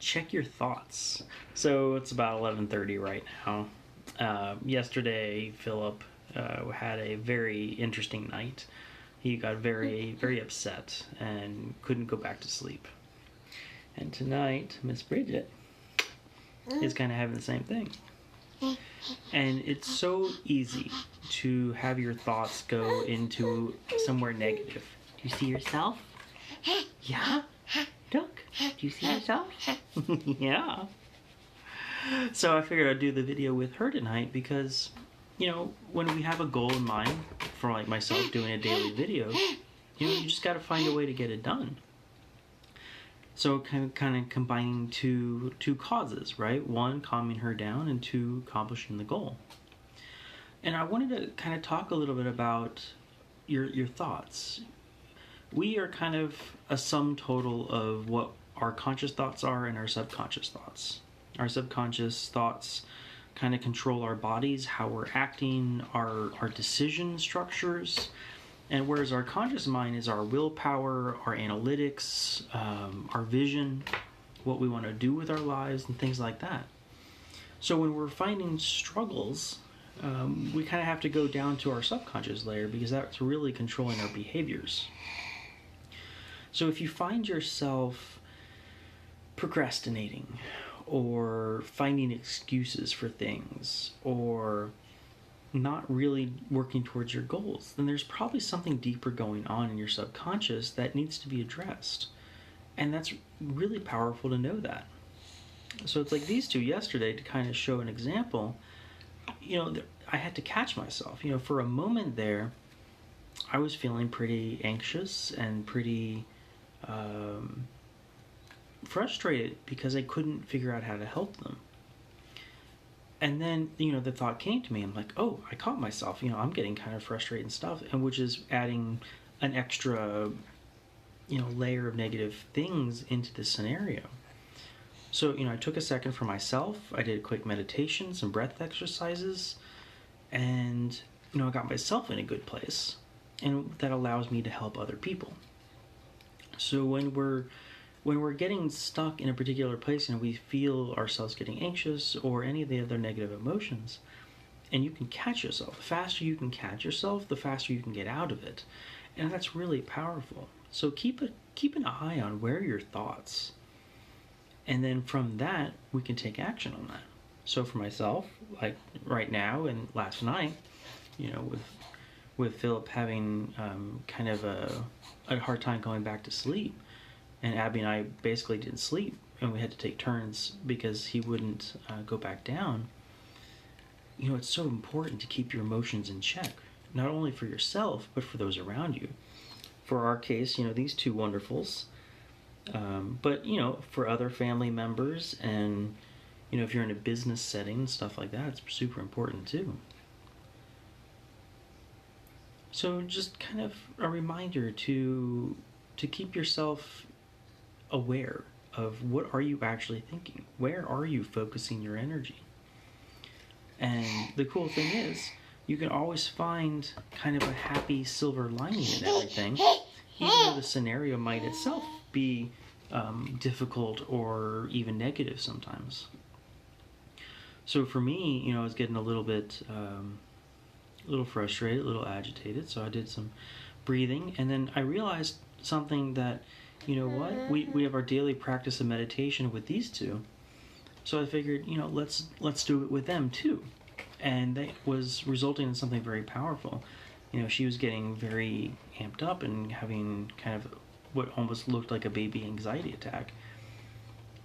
check your thoughts. So it's about 11:30 right now. Yesterday, Philip had a very interesting night. He got very upset and couldn't go back to sleep. And tonight, Miss Bridget is kind of having the same thing. And it's so easy to have your thoughts go into somewhere negative. Do you see yourself? Yeah? Look, do you see yourself? Yeah. So I figured I'd do the video with her tonight because, when we have a goal in mind, for like myself doing a daily video, you just got to find a way to get it done. So kind of combining two causes, right? One, calming her down, and two, accomplishing the goal. And I wanted to kind of talk a little bit about your thoughts. We are kind of a sum total of what our conscious thoughts are and our subconscious thoughts. Our subconscious thoughts kind of control our bodies, how we're acting, our decision structures. And whereas our conscious mind is our willpower, our analytics, our vision, what we want to do with our lives, and things like that. So when we're finding struggles, we kind of have to go down to our subconscious layer because that's really controlling our behaviors. So if you find yourself procrastinating or finding excuses for things or not really working towards your goals, then there's probably something deeper going on in your subconscious that needs to be addressed. And that's really powerful to know that. So it's like these two yesterday, to kind of show an example, I had to catch myself. For a moment there, I was feeling pretty anxious and pretty frustrated because I couldn't figure out how to help them. And then, the thought came to me. I'm like, oh, I caught myself. I'm getting kind of frustrated and stuff, and which is adding an extra, layer of negative things into this scenario. So, I took a second for myself. I did a quick meditation, some breath exercises, and, I got myself in a good place. And that allows me to help other people. So when we're getting stuck in a particular place and we feel ourselves getting anxious or any of the other negative emotions, and you can catch yourself. The faster you can catch yourself, the faster you can get out of it. And that's really powerful. So keep an eye on where are your thoughts. And then from that, we can take action on that. So for myself, like right now and last night, with Philip having kind of a hard time going back to sleep, and Abby and I basically didn't sleep, and we had to take turns because he wouldn't go back down. It's so important to keep your emotions in check, not only for yourself, but for those around you. For our case, these two wonderfuls, but, for other family members and, if you're in a business setting, stuff like that, it's super important too. So just kind of a reminder to keep yourself aware of what are you actually thinking? Where are you focusing your energy? And the cool thing is, you can always find kind of a happy silver lining in everything, even though the scenario might itself be difficult or even negative sometimes. So for me, I was getting a little bit, a little frustrated, a little agitated, so I did some breathing, and then I realized something that, we have our daily practice of meditation with these two, so I figured, let's do it with them too, and that was resulting in something very powerful. She was getting very amped up and having kind of what almost looked like a baby anxiety attack,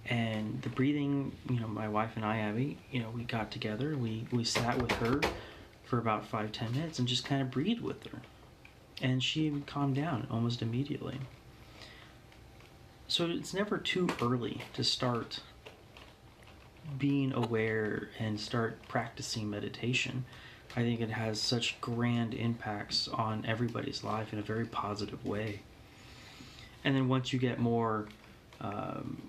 and the breathing, my wife and I, Abby, we got together, we sat with her for about 5-10 minutes and just kind of breathed with her, and she calmed down almost immediately. So it's never too early to start being aware and start practicing meditation. I think it has such grand impacts on everybody's life in a very positive way. And then once you get more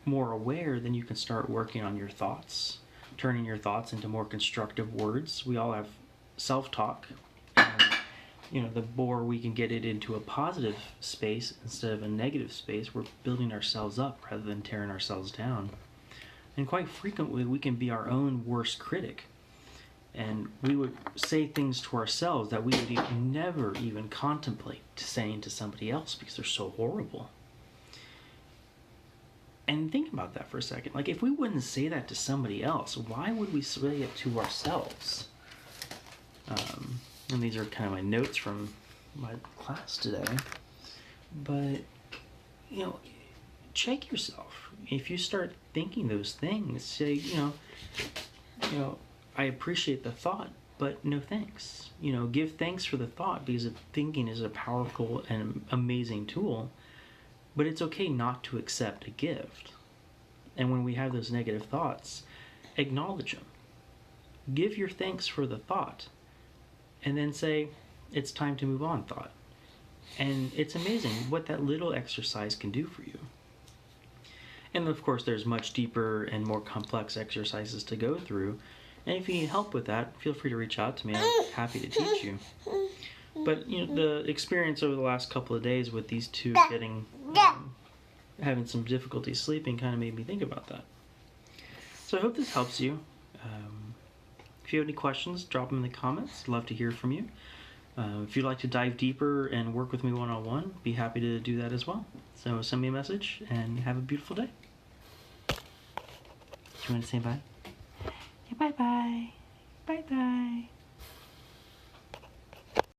aware, then you can start working on your thoughts, turning your thoughts into more constructive words. We all have self-talk. The more we can get it into a positive space instead of a negative space, we're building ourselves up rather than tearing ourselves down. And quite frequently, we can be our own worst critic. And we would say things to ourselves that we would never even contemplate saying to somebody else because they're so horrible. And think about that for a second. Like, if we wouldn't say that to somebody else, why would we say it to ourselves? And these are kind of my notes from my class today. But, check yourself. If you start thinking those things, say, I appreciate the thought, but no thanks. Give thanks for the thought, because thinking is a powerful and amazing tool. But it's okay not to accept a gift. And when we have those negative thoughts, acknowledge them. Give your thanks for the thought. And then say, it's time to move on, thought. And it's amazing what that little exercise can do for you. And of course, there's much deeper and more complex exercises to go through. And if you need help with that, feel free to reach out to me. I'm happy to teach you. But the experience over the last couple of days with these two having some difficulty sleeping kind of made me think about that. So I hope this helps you. If you have any questions, drop them in the comments. Love to hear from you. If you'd like to dive deeper and work with me one-on-one, be happy to do that as well. So send me a message and have a beautiful day. Do you want to say bye? Say bye-bye. Bye-bye.